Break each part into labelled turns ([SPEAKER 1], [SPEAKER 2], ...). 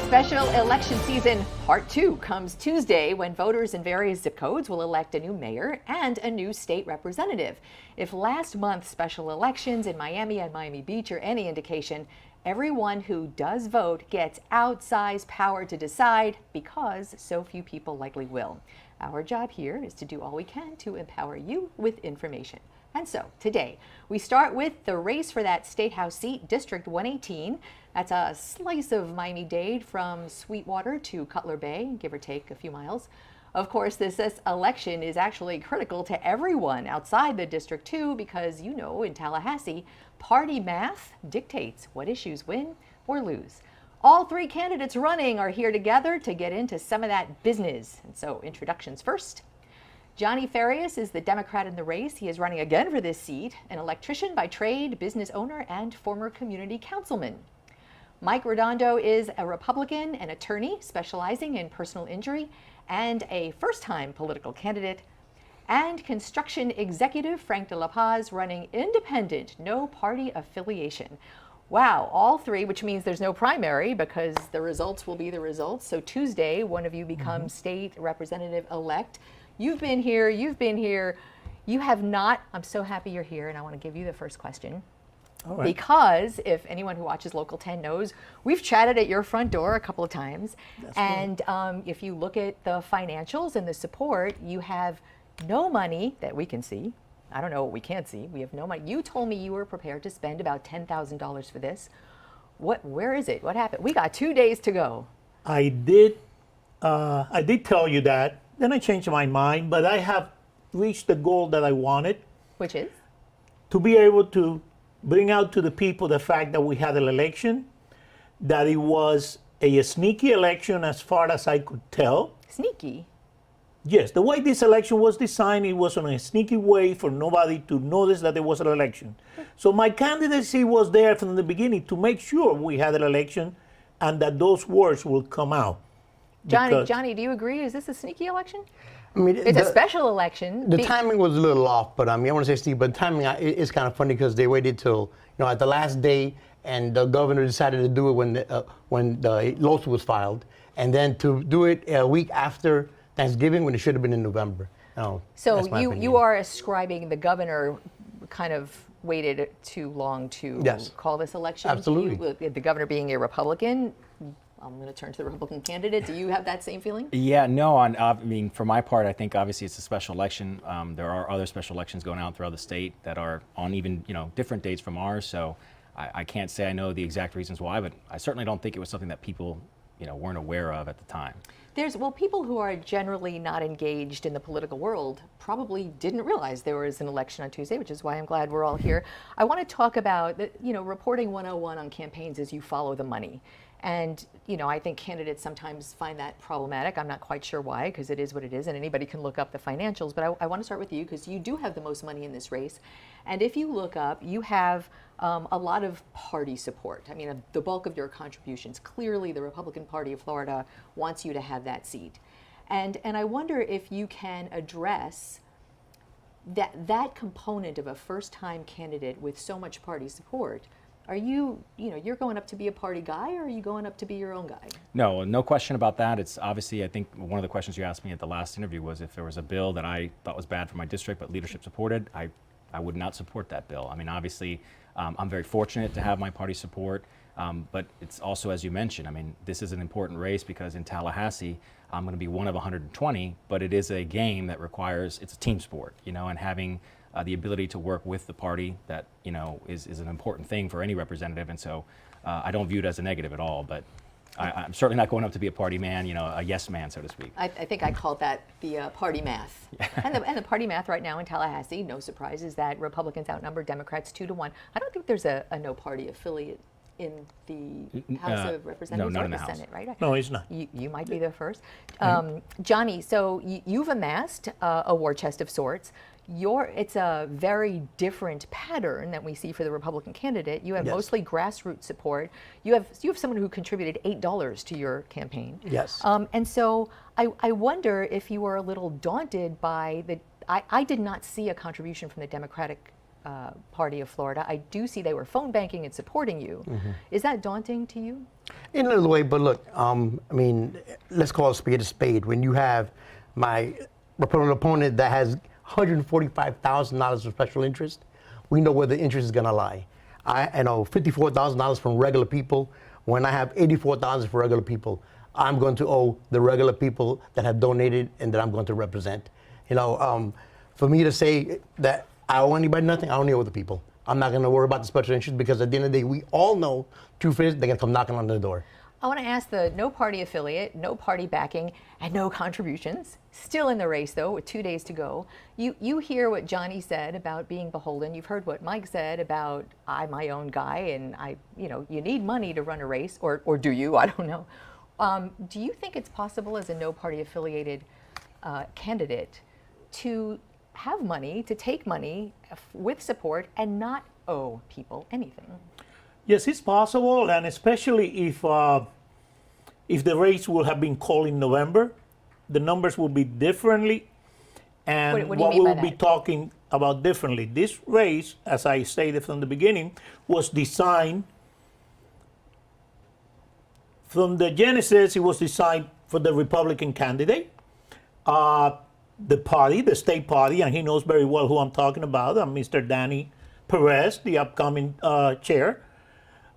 [SPEAKER 1] Special election season part 2 comes Tuesday when voters in various zip codes will elect a new mayor and a new state representative. If last month's special elections in Miami and Miami Beach are any indication, everyone who does vote gets outsized power to decide because so few people likely will. Our job here is to do all we can to empower you with information. And so today we start with the race for that State House seat, District 118. That's a slice of Miami-Dade from Sweetwater to Cutler Bay, give or take a few miles. Of course, this election is actually critical to everyone outside the district too, because you know, in Tallahassee, party math dictates what issues win or lose. All three candidates running are here together to get into some of that business. And so introductions first. Johnny Farias is the Democrat in the race. He is running again for this seat, an electrician by trade, business owner, and former community councilman. Mike Redondo is a Republican, an attorney specializing in personal injury, and a first-time political candidate. And construction executive Frank De La Paz running independent, no party affiliation. Wow, all three, which means there's no primary because the results will be the results. So Tuesday, one of you becomes state representative-elect. You've been here, you have not. I'm so happy you're here, and I want to give you the first question. All right. Because if anyone who watches Local 10 knows, we've chatted at your front door a couple of times. That's and if you look at the financials and the support, you have no money that we can see. I don't know what we can't see. We have no money. You told me you were prepared to spend about $10,000 for this. Where is it? What happened? We got 2 days to go.
[SPEAKER 2] I did tell you that. Then I changed my mind, but I have reached the goal that I wanted.
[SPEAKER 1] Which is?
[SPEAKER 2] To be able to bring out to the people the fact that we had an election, that it was a sneaky election as far as I could tell.
[SPEAKER 1] Sneaky?
[SPEAKER 2] Yes, the way this election was designed, it was on a sneaky way for nobody to notice that there was an election. So my candidacy was there from the beginning to make sure we had an election and that those words will come out.
[SPEAKER 1] Johnny, do you agree? Is this a sneaky election?
[SPEAKER 3] I mean,
[SPEAKER 1] it's a special election.
[SPEAKER 3] The timing was a little off, but I want to say, Steve, but the timing is kind of funny because they waited till, at the last day, and the governor decided to do it when the lawsuit was filed, and then to do it a week after Thanksgiving when it should have been in November.
[SPEAKER 1] So you are ascribing the governor kind of waited too long to call this election?
[SPEAKER 3] Absolutely.
[SPEAKER 1] The governor being a Republican, I'm going to turn to the Republican candidate. Do you have that same feeling?
[SPEAKER 4] Yeah, no. I mean, for my part, I think obviously it's a special election. There are other special elections going on throughout the state that are on even different dates from ours. So I can't say I know the exact reasons why, but I certainly don't think it was something that people weren't aware of at the time.
[SPEAKER 1] People who are generally not engaged in the political world probably didn't realize there was an election on Tuesday, which is why I'm glad we're all here. I want to talk about reporting 101 on campaigns as you follow the money. And, I think candidates sometimes find that problematic. I'm not quite sure why, because it is what it is, and anybody can look up the financials. But I want to start with you, because you do have the most money in this race. And if you look up, you have a lot of party support. I mean, the bulk of your contributions. Clearly, the Republican Party of Florida wants you to have that seat. And I wonder if you can address that component of a first-time candidate with so much party support. Are you're going up to be a party guy, or are you going up to be your own guy?
[SPEAKER 4] No question about that. It's obviously, I think one of the questions you asked me at the last interview was if there was a bill that I thought was bad for my district but leadership supported, I would not support that bill. I mean, obviously, I'm very fortunate to have my party support, but it's also, as you mentioned, I mean, this is an important race because in Tallahassee, I'm going to be one of 120, but it is a game that requires, it's a team sport, and having the ability to work with the party that is an important thing for any representative, and so I don't view it as a negative at all. But I'm certainly not going up to be a party man, a yes man, so to speak.
[SPEAKER 1] I think I called that the party math. and the party math right now in Tallahassee, no surprise, is that Republicans outnumber Democrats 2-1. I don't think there's a no party affiliate in the House of Representatives or the Senate, right?
[SPEAKER 2] No, he's not.
[SPEAKER 1] You might be the first. Johnny, so you've amassed a war chest of sorts. It's a very different pattern that we see for the Republican candidate. You have mostly grassroots support. You have someone who contributed $8 to your campaign.
[SPEAKER 2] Yes.
[SPEAKER 1] And so I wonder if you were a little daunted by I did not see a contribution from the Democratic Party of Florida. I do see they were phone banking and supporting you. Is that daunting to you?
[SPEAKER 3] In a little way, but look, I mean, let's call a spade a spade. When you have my Republican opponent that has $145,000 of special interest, we know where the interest is going to lie. I know $54,000 from regular people. When I have $84,000 for regular people, I'm going to owe the regular people that have donated and that I'm going to represent. You know, for me to say that I owe anybody nothing, I only owe the people. I'm not going to worry about the special interest because at the end of the day, we all know, truth is, they're going to come knocking on the door.
[SPEAKER 1] I want to ask the no party affiliate, no party backing, and no contributions. Still in the race, though, with 2 days to go. You hear what Johnny said about being beholden. You've heard what Mike said about I'm my own guy, and you need money to run a race, or do you? I don't know. Do you think it's possible as a no party affiliated candidate to have money, to take money with support and not owe people anything?
[SPEAKER 2] Yes, it's possible, and especially if the race will have been called in November, the numbers will be differently, and
[SPEAKER 1] what do you mean
[SPEAKER 2] we
[SPEAKER 1] by
[SPEAKER 2] will be
[SPEAKER 1] that?
[SPEAKER 2] talking about differently. This race, as I stated from the beginning, was designed from the genesis. It was designed for the Republican candidate, the party, the state party, and he knows very well who I'm talking about. Mr. Danny Perez, the upcoming chair,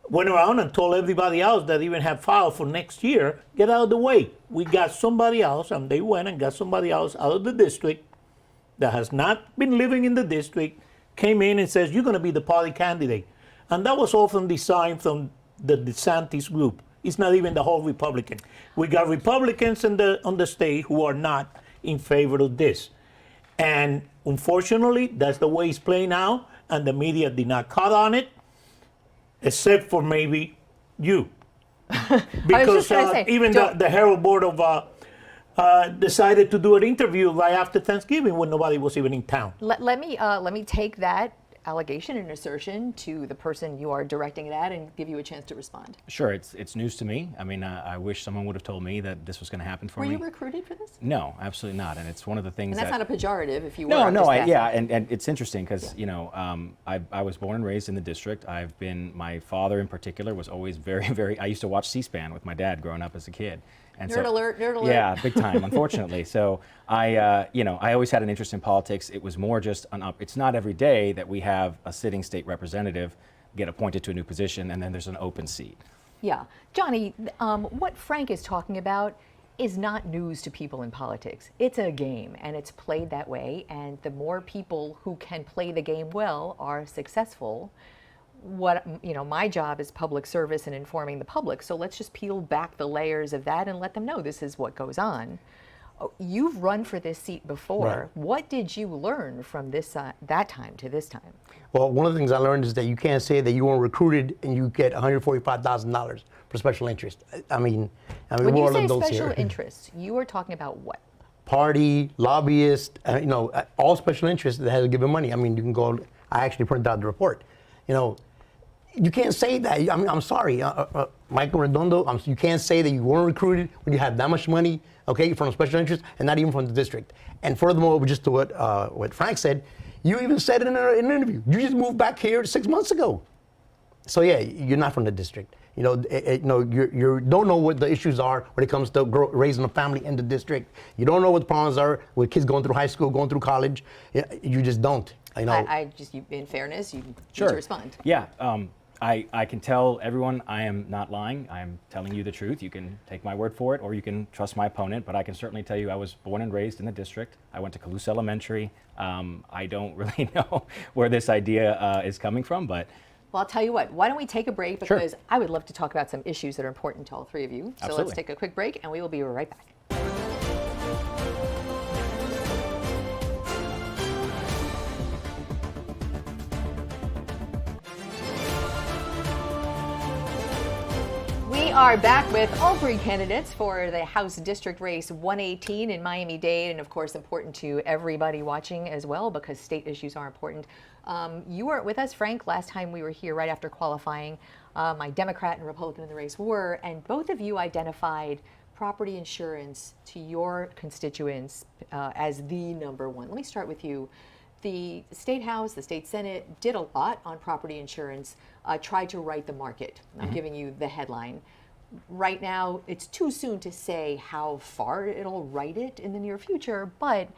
[SPEAKER 2] went around and told everybody else that even had filed for next year, get out of the way. We got somebody else, and they went and got somebody else out of the district that has not been living in the district, came in and says, you're going to be the party candidate. And that was often designed from the DeSantis group. It's not even the whole Republican. We got Republicans on the state who are not in favor of this. And unfortunately, that's the way it's playing out, and the media did not cut on it, except for maybe you. Because even the Herald Board of decided to do an interview right after Thanksgiving when nobody was even in town.
[SPEAKER 1] Let me take that allegation and assertion to the person you are directing it at and give you a chance to respond.
[SPEAKER 4] Sure, it's news to me. I mean, I wish someone would have told me that this was going to happen for me.
[SPEAKER 1] Were you recruited for this?
[SPEAKER 4] No, absolutely not. And it's one of the things
[SPEAKER 1] And that's not a pejorative if you were.
[SPEAKER 4] No,
[SPEAKER 1] I'm just asking.
[SPEAKER 4] yeah, and it's interesting because I was born and raised in the district. My father in particular was always very. I used to watch C-SPAN with my dad growing up as a kid. And
[SPEAKER 1] nerd alert.
[SPEAKER 4] Yeah, big time, unfortunately. So I always had an interest in politics. It was more just it's not every day that we have a sitting state representative get appointed to a new position and then there's an open seat.
[SPEAKER 1] Yeah. Johnny, what Frank is talking about is not news to people in politics. It's a game, and it's played that way, and the more people who can play the game well are successful. My job is public service and informing the public, so let's just peel back the layers of that and let them know this is what goes on. You've run for this seat before.
[SPEAKER 3] Right.
[SPEAKER 1] What did you learn from that time to this time?
[SPEAKER 3] Well, one of the things I learned is that you can't say that you weren't recruited and you get $145,000 for special interest. I mean,
[SPEAKER 1] When
[SPEAKER 3] we're
[SPEAKER 1] you
[SPEAKER 3] all
[SPEAKER 1] say
[SPEAKER 3] adults
[SPEAKER 1] special
[SPEAKER 3] here.
[SPEAKER 1] interests, you are talking about what?
[SPEAKER 3] Party, lobbyist, all special interests that has given money. I mean, you can go. I actually printed out the report. You can't say that. I mean, I'm sorry, Michael Redondo. You can't say that you weren't recruited when you have that much money, okay, from a special interest, and not even from the district. And furthermore, just to what Frank said, you even said it in an interview. You just moved back here 6 months ago. So yeah, you're not from the district. You don't know what the issues are when it comes to raising a family in the district. You don't know what the problems are with kids going through high school, going through college. You just don't.
[SPEAKER 1] In fairness, you need to respond.
[SPEAKER 4] Yeah. I can tell everyone I am not lying. I am telling you the truth. You can take my word for it, or you can trust my opponent. But I can certainly tell you I was born and raised in the district. I went to Colusa Elementary. I don't really know where this idea is coming from, but.
[SPEAKER 1] Well, I'll tell you what, why don't we take a break,
[SPEAKER 4] Sure.
[SPEAKER 1] because I would love to talk about some issues that are important to all three of you. So
[SPEAKER 4] Absolutely.
[SPEAKER 1] let's take a quick break, and we will be right back. We are back with all three candidates for the House District Race 118 in Miami-Dade, and of course important to everybody watching as well, because state issues are important. You weren't with us, Frank, last time we were here right after qualifying. My Democrat and Republican in the race were, and both of you identified property insurance to your constituents as the number one. Let me start with you. the State House, the State Senate did a lot on property insurance, tried to right the market. I'm giving you the headline. Right now, it's too soon to say how far it'll right it in the near future, but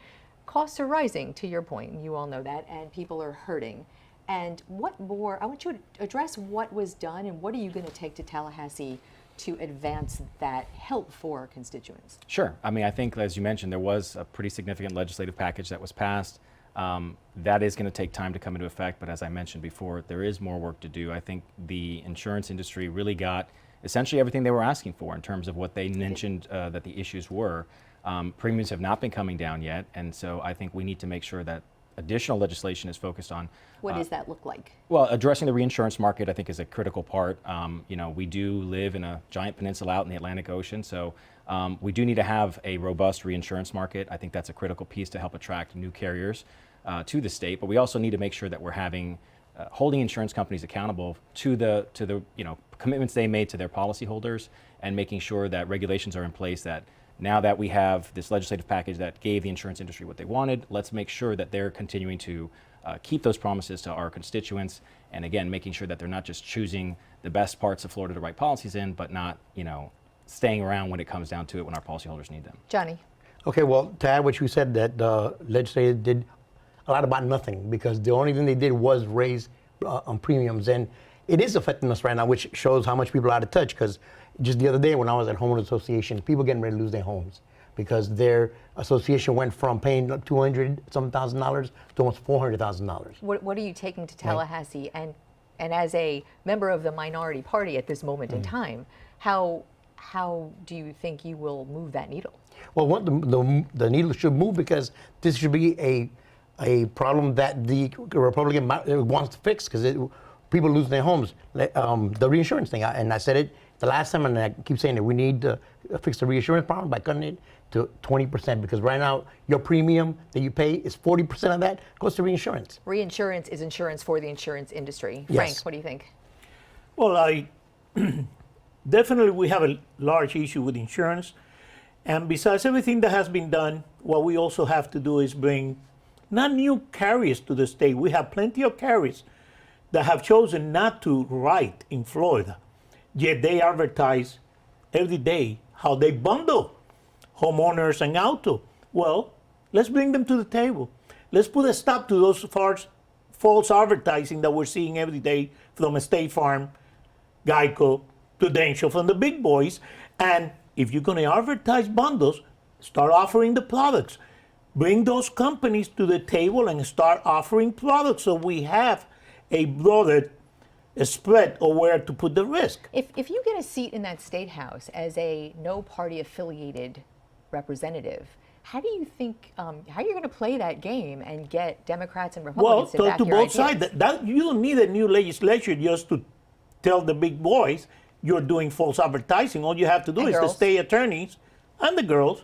[SPEAKER 1] costs are rising, to your point, and you all know that, and people are hurting. And what more, I want you to address what was done and what are you going to take to Tallahassee to advance that help for constituents?
[SPEAKER 4] Sure. I mean, I think, as you mentioned, there was a pretty significant legislative package that was passed. That is going to take time to come into effect, but as I mentioned before, there is more work to do. I think the insurance industry really got essentially everything they were asking for in terms of what they mentioned that the issues were. Premiums have not been coming down yet, and so I think we need to make sure that additional legislation is focused on.
[SPEAKER 1] What does that look like?
[SPEAKER 4] Well, addressing the reinsurance market, I think, is a critical part. You know, we do live in a giant peninsula out in the Atlantic Ocean, so we do need to have a robust reinsurance market. I think that's a critical piece to help attract new carriers to the state, but we also need to make sure that we're having holding insurance companies accountable to the commitments they made to their policyholders, and making sure that regulations are in place that now that we have this legislative package that gave the insurance industry what they wanted, let's make sure that they're continuing to keep those promises to our constituents, and again, making sure that they're not just choosing the best parts of Florida to write policies in, but not, staying around when it comes down to it when our policyholders need them.
[SPEAKER 1] Johnny.
[SPEAKER 3] Okay, well, to add what you said, that the legislature did a lot about nothing, because the only thing they did was raise on premiums, and it is affecting us right now, which shows how much people are out of touch. Because just the other day when I was at homeowners association, people getting ready to lose their homes because their association went from paying $200,000 to almost $400,000.
[SPEAKER 1] What are you taking to Tallahassee, and as a member of the minority party at this moment in time, how do you think you will move that needle?
[SPEAKER 3] Well, the needle should move, because this should be a problem that the Republican wants to fix, because people lose their homes. The reinsurance thing, and I said it the last time, and I keep saying it, we need to fix the reinsurance problem by cutting it to 20%, because right now your premium that you pay is 40% of that goes to reinsurance.
[SPEAKER 1] Reinsurance is insurance for the insurance industry.
[SPEAKER 3] Yes.
[SPEAKER 1] Frank, what do you think?
[SPEAKER 2] Well, definitely we have a large issue with insurance. And besides everything that has been done, what we also have to do is bring not new carriers to the state. We have plenty of carriers that have chosen not to write in Florida, yet they advertise every day how they bundle homeowners and auto. Well, let's bring them to the table. Let's put a stop to those false advertising that we're seeing every day from State Farm, Geico, Prudential, from the big boys. And if you're going to advertise bundles, start offering the products. Bring those companies to the table and start offering products, so we have a broader spread of where to put the risk.
[SPEAKER 1] If you get a seat in that state house as a no party affiliated representative, how do you think how are you going to play that game and get Democrats and Republicans to back
[SPEAKER 2] to
[SPEAKER 1] your
[SPEAKER 2] both
[SPEAKER 1] ideas?
[SPEAKER 2] sides. You don't need a new legislature just to tell the big boys you're doing false advertising. All you have to do
[SPEAKER 1] And
[SPEAKER 2] is
[SPEAKER 1] girls.
[SPEAKER 2] the state attorneys and the girls.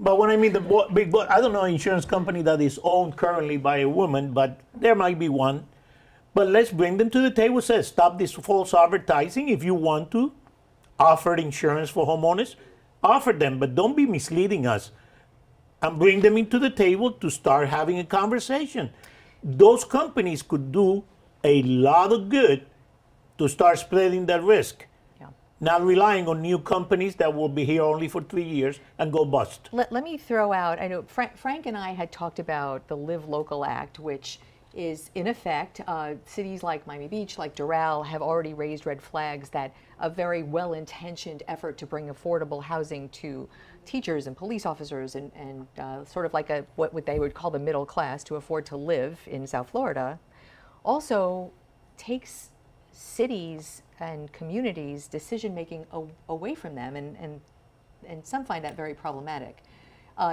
[SPEAKER 2] But when I mean the big boy, I don't know an insurance company that is owned currently by a woman, but there might be one. But let's bring them to the table. Say, stop this false advertising. If you want to offer insurance for homeowners, offer them, but don't be misleading us. And bring them into the table to start having a conversation. Those companies could do a lot of good to start spreading that risk.
[SPEAKER 1] Yeah.
[SPEAKER 2] Not relying on new companies that will be here only for 3 years and go bust.
[SPEAKER 1] Let me throw out, I know Frank and I had talked about the Live Local Act, which is in effect, cities like Miami Beach, like Doral, have already raised red flags that a very well-intentioned effort to bring affordable housing to teachers and police officers and sort of like what they would call the middle class to afford to live in South Florida, also takes cities and communities' decision-making away from them, and some find that very problematic.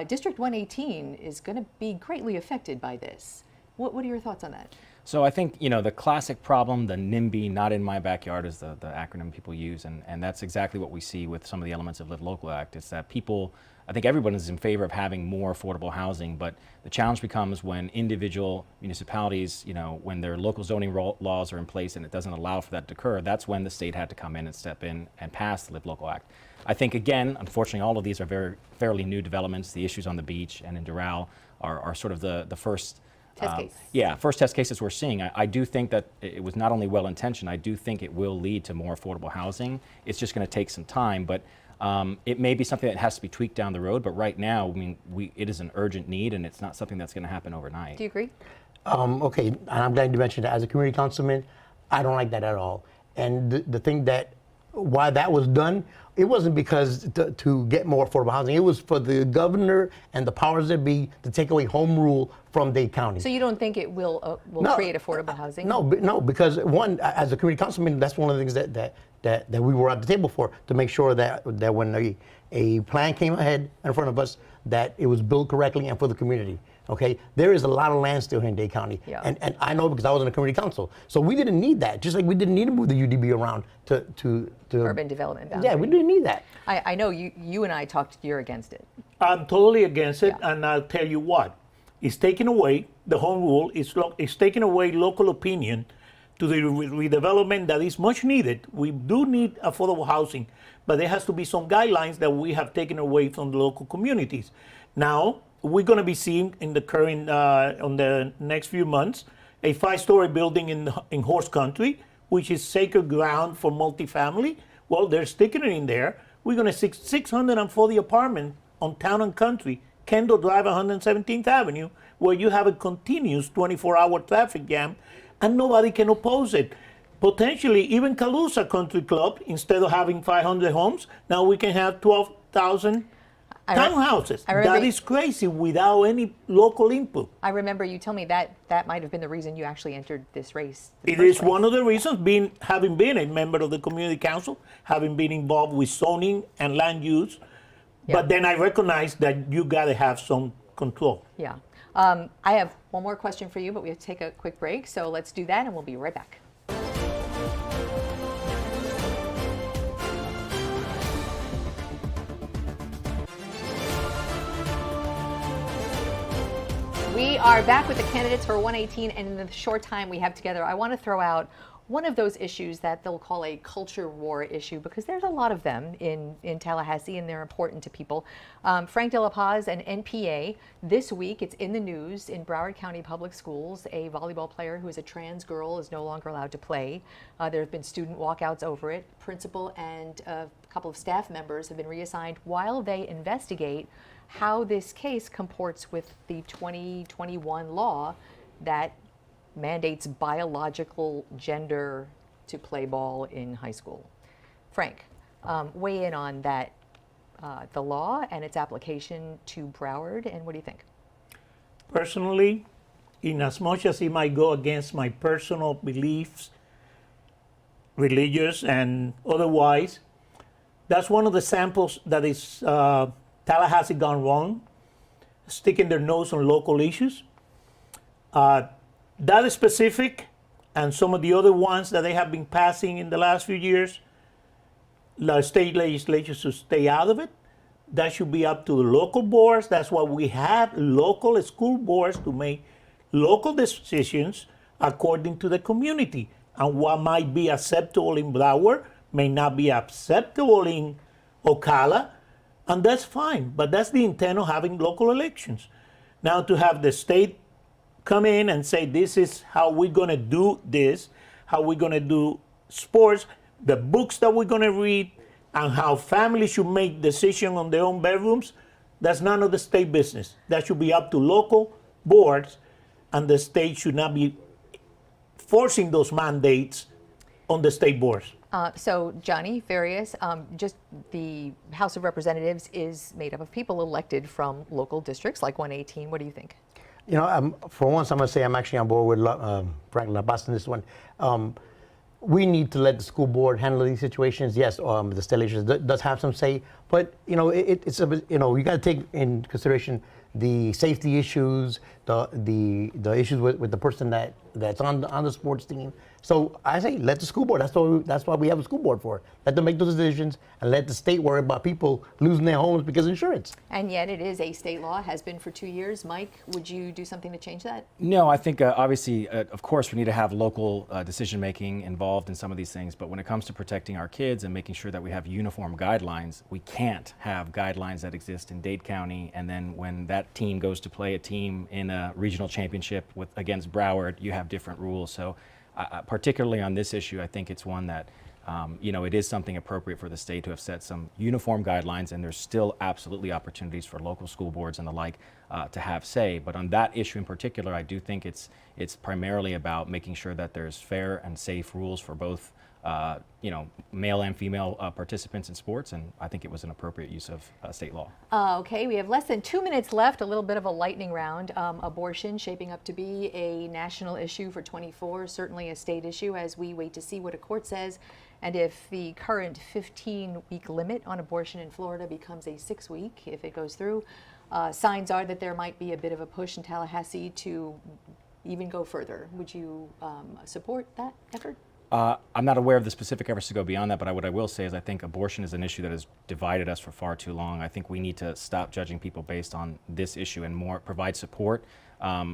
[SPEAKER 1] District 118 is going to be greatly affected by this. What are your thoughts on that?
[SPEAKER 4] So I think, the classic problem, the NIMBY, not in my backyard, is the acronym people use, and that's exactly what we see with some of the elements of Live Local Act. It's that people, I think everyone is in favor of having more affordable housing, but the challenge becomes when individual municipalities, when their local zoning laws are in place and it doesn't allow for that to occur, that's when the state had to come in and step in and pass the Live Local Act. I think, again, unfortunately, all of these are fairly new developments. The issues on the beach and in Doral are sort of the first
[SPEAKER 1] Test case.
[SPEAKER 4] Yeah, first test cases we're seeing. I do think that it was not only well-intentioned, I do think it will lead to more affordable housing. It's just going to take some time, but it may be something that has to be tweaked down the road, but right now, it is an urgent need, and it's not something that's going to happen overnight.
[SPEAKER 1] Do you agree?
[SPEAKER 3] Okay, and I'm glad you mentioned that. As a community councilman, I don't like that at all. And the thing that, why that was done, it wasn't because to get more affordable housing. It was for the governor and the powers that be to take away home rule from Dade County.
[SPEAKER 1] So you don't think it will create affordable housing?
[SPEAKER 3] No, because one, as a community councilman, that's one of the things that we were at the table for, to make sure that when a plan came ahead in front of us, that it was built correctly and for the community. Okay, there is a lot of land still here in Dade County,
[SPEAKER 1] yeah.
[SPEAKER 3] and I know because I was in a community council. So we didn't need that, just like we didn't need to move the UDB around to
[SPEAKER 1] urban development boundary.
[SPEAKER 3] Yeah, we didn't need that.
[SPEAKER 1] I know you and I talked. You're against it.
[SPEAKER 2] I'm totally against it,
[SPEAKER 1] Yeah.
[SPEAKER 2] and I'll tell you what. It's taking away the home rule. It's taking away local opinion to the redevelopment that is much needed. We do need affordable housing, but there has to be some guidelines that we have taken away from the local communities. Now, we're going to be seeing in the current, on the next few months, a 5-story building in Horse Country, which is sacred ground for multifamily. Well, they're sticking it in there. We're going to see 640 apartments on Town and Country, Kendall Drive, 117th Avenue, where you have a continuous 24-hour traffic jam, and nobody can oppose it. Potentially, even Calusa Country Club, instead of having 500 homes, now we can have 12,000 townhouses. That is crazy without any local input.
[SPEAKER 1] I remember you told me that might have been the reason you actually entered this race.
[SPEAKER 2] It is one of the reasons, having been a member of the community council, having been involved with zoning and land use.
[SPEAKER 1] Yeah.
[SPEAKER 2] But then I recognize that you got to have some control.
[SPEAKER 1] Yeah. I have one more question for you, but we have to take a quick break. So let's do that, and we'll be right back. We are back with the candidates for 118, and in the short time we have together, I want to throw out one of those issues that they'll call a culture war issue, because there's a lot of them in Tallahassee, and they're important to people. Frank De La Paz, an NPA, this week it's in the news in Broward County Public Schools. A volleyball player who is a trans girl is no longer allowed to play. There have been student walkouts over it. Principal and a couple of staff members have been reassigned while they investigate how this case comports with the 2021 law that mandates biological gender to play ball in high school. Frank, weigh in on that, the law and its application to Broward, and what do you think?
[SPEAKER 2] Personally, in as much as it might go against my personal beliefs, religious and otherwise, that's one of the samples that is Tallahassee gone wrong, sticking their nose on local issues. That is specific, and some of the other ones that they have been passing in the last few years, the state legislature should stay out of it. That should be up to the local boards. That's why we have local school boards to make local decisions according to the community. And what might be acceptable in Broward may not be acceptable in Ocala, and that's fine. But that's the intent of having local elections. Now, to have the state come in and say, this is how we're going to do this, how we're going to do sports, the books that we're going to read, and how families should make decisions on their own bedrooms, that's none of the state business. That should be up to local boards, and the state should not be forcing those mandates on the state boards.
[SPEAKER 1] So, Johnny, Farias, just the House of Representatives is made up of people elected from local districts like 118. What do you think?
[SPEAKER 3] You know, for once, I'm going to say I'm actually on board with Frank La Paz in this one. We need to let the school board handle these situations. Yes, the state legislature does have some say, but you know, it's a, you know, you got to take in consideration the safety issues, the issues with the person that that's on the sports team. So I say let the school board. That's why we have a school board for. Let them make those decisions and let the state worry about people losing their homes because of insurance.
[SPEAKER 1] And yet it is a state law, has been for 2 years. Mike, would you do something to change that?
[SPEAKER 4] No, I think obviously, of course, we need to have local decision making involved in some of these things. But when it comes to protecting our kids and making sure that we have uniform guidelines, we can't have guidelines that exist in Dade County, and then when that team goes to play a team in a regional championship against Broward, you have different rules. So particularly on this issue, I think it's one that it is something appropriate for the state to have set some uniform guidelines, and there's still absolutely opportunities for local school boards and the like to have say. But on that issue in particular, I do think it's primarily about making sure that there's fair and safe rules for both male and female participants in sports, and I think it was an appropriate use of state law.
[SPEAKER 1] Okay, we have less than 2 minutes left, a little bit of a lightning round. Abortion shaping up to be a national issue for 24, certainly a state issue as we wait to see what a court says. And if the current 15-week limit on abortion in Florida becomes a 6-week, if it goes through, signs are that there might be a bit of a push in Tallahassee to even go further. Would you support that effort?
[SPEAKER 4] I'm not aware of the specific efforts to go beyond that, but what I will say is I think abortion is an issue that has divided us for far too long. I think we need to stop judging people based on this issue and more provide support.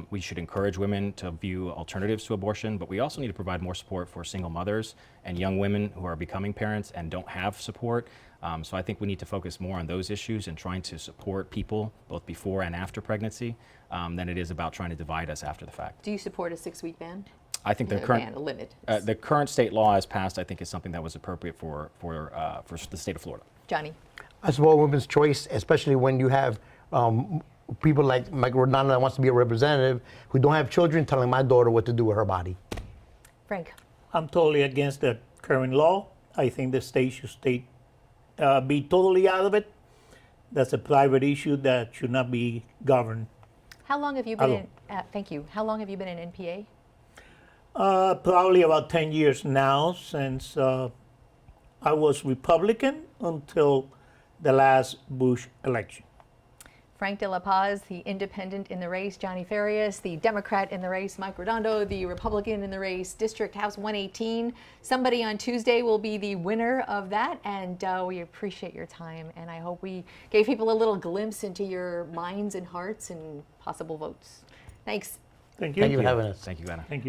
[SPEAKER 4] We should encourage women to view alternatives to abortion, but we also need to provide more support for single mothers and young women who are becoming parents and don't have support. So I think we need to focus more on those issues and trying to support people both before and after pregnancy than it is about trying to divide us after the fact.
[SPEAKER 1] Do you support a 6-week ban?
[SPEAKER 4] I think the current state law as passed, I think, is something that was appropriate for the state of Florida.
[SPEAKER 1] Johnny?
[SPEAKER 3] I support women's choice, especially when you have people like Redondo that wants to be a representative who don't have children telling my daughter what to do with her body.
[SPEAKER 1] Frank?
[SPEAKER 2] I'm totally against the current law. I think the state should be totally out of it. That's a private issue that should not be governed.
[SPEAKER 1] How long have you been in, thank you. How long have you been in NPA?
[SPEAKER 2] Probably about 10 years now, since I was Republican until the last Bush election.
[SPEAKER 1] Frank de la Paz, the independent in the race. Johnny Farias, the Democrat in the race. Mike Redondo, the Republican in the race. District House 118. Somebody on Tuesday will be the winner of that, and we appreciate your time, and I hope we gave people a little glimpse into your minds and hearts and possible votes. Thanks.
[SPEAKER 2] Thank you.
[SPEAKER 3] Thank you for having us.
[SPEAKER 4] Thank you, Anna.
[SPEAKER 2] Thank you.